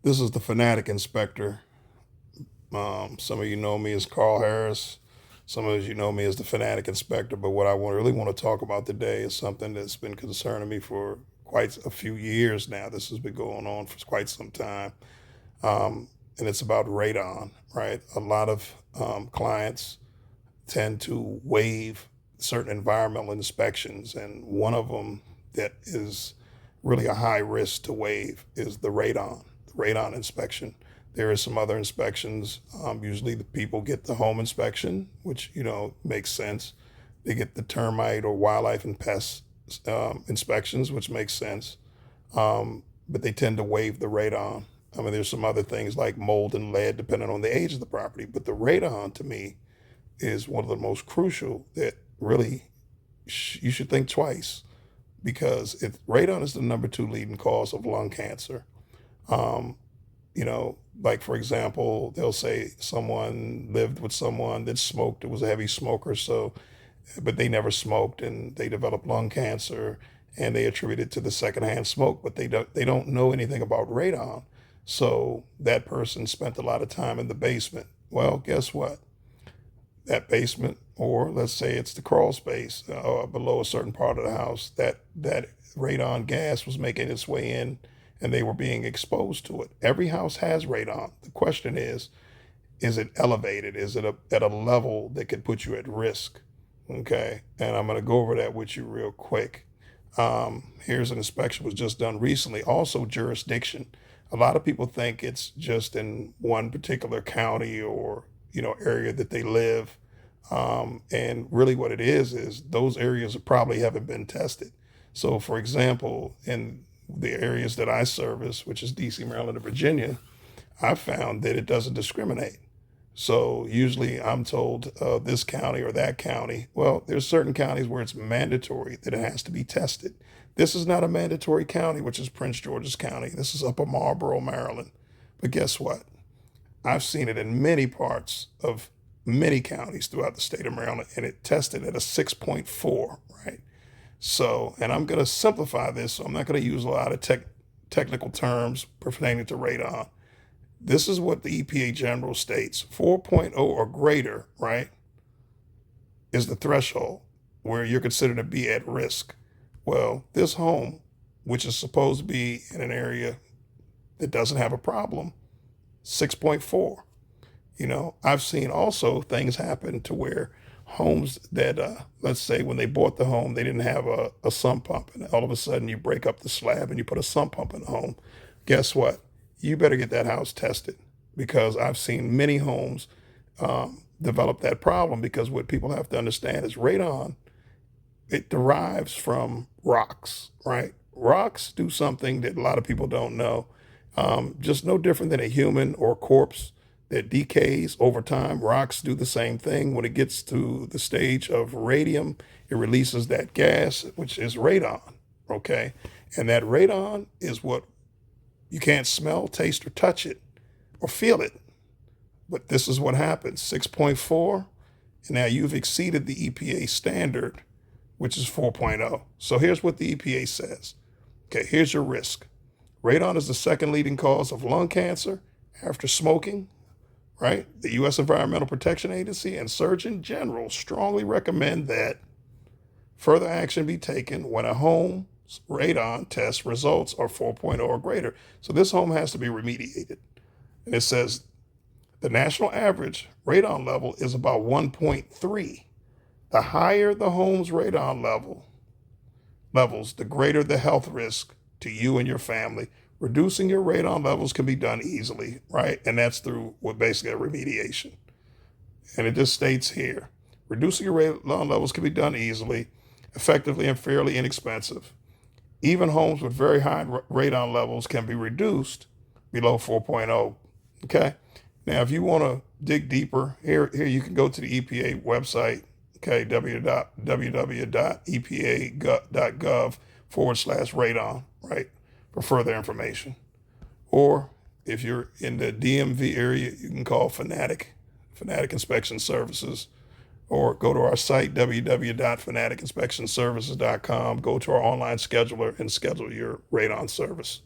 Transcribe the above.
This is the Fanatic Inspector. Some of you know me as Carl Harris. Some of you know me as the Fanatic Inspector. But what I really want to talk about today is something that's been concerning me for quite a few years now. This has been going on for quite some time. And it's about radon, right? A lot of clients tend to waive certain environmental inspections. And one of them that is really a high risk to waive is the radon inspection. There is some other inspections. Usually the people get the home inspection, which, makes sense. They get the termite or wildlife and pest inspections, which makes sense. But they tend to waive the radon. I mean, there's some other things like mold and lead, depending on the age of the property. But the radon, to me, is one of the most crucial that really you should think twice, because radon is the number 2 leading cause of lung cancer. Um, like for example, they'll say someone lived with someone that smoked, it was a heavy smoker, so, but they never smoked and they developed lung cancer and they attribute it to the secondhand smoke, but they don't know anything about radon. So that person spent a lot of time in the basement. Well, guess what? That basement, or let's say it's the crawl space below a certain part of the house, that radon gas was making its way in, and they were being exposed to it. Every house has radon. The question is it elevated? Is it at a level that could put you at risk? Okay, and I'm going to go over that with you real quick. Here's an inspection was just done recently. Also, jurisdiction. A lot of people think it's just in one particular county or area that they live, and really what it is those areas probably haven't been tested. So, for example, in the areas that I service, which is DC, Maryland, and Virginia, I found that it doesn't discriminate. So usually I'm told this county or that county. Well, there's certain counties where it's mandatory that it has to be tested. This is not a mandatory county, which is Prince George's County. This is Upper Marlboro, Maryland. But guess what? I've seen it in many parts of many counties throughout the state of Maryland, and it tested at a 6.4, right? So, and I'm going to simplify this, so I'm not going to use a lot of technical terms pertaining to radon. This is what the EPA general states: 4.0 or greater, right, is the threshold where you're considered to be at risk. Well, this home, which is supposed to be in an area that doesn't have a problem, 6.4. I've seen also things happen to where homes that, let's say when they bought the home, they didn't have a sump pump, and all of a sudden you break up the slab and you put a sump pump in the home. Guess what? You better get that house tested, because I've seen many homes develop that problem, because what people have to understand is radon, it derives from rocks, right? Rocks do something that a lot of people don't know. Just no different than a human or a corpse that decays over time. Rocks do the same thing. When it gets to the stage of radium, it releases that gas, which is radon, okay? And that radon is what you can't smell, taste, or touch it, or feel it. But this is what happens: 6.4, and now you've exceeded the EPA standard, which is 4.0. So here's what the EPA says. Okay, here's your risk. Radon is the second leading cause of lung cancer after smoking, right? The U.S. Environmental Protection Agency and Surgeon General strongly recommend that further action be taken when a home's radon test results are 4.0 or greater. So this home has to be remediated. And it says the national average radon level is about 1.3. The higher the home's radon levels, the greater the health risk to you and your family. Reducing your radon levels can be done easily, right? And that's through what basically a remediation. And it just states here, reducing your radon levels can be done easily, effectively, and fairly inexpensive. Even homes with very high radon levels can be reduced below 4.0. Okay. Now, if you want to dig deeper, here you can go to the EPA website. Okay, www.epa.gov/radon, right, for further information. Or if you're in the DMV area, you can call Fanatic Inspection Services, or go to our site, www.fanaticinspectionservices.com. Go to our online scheduler and schedule your radon service.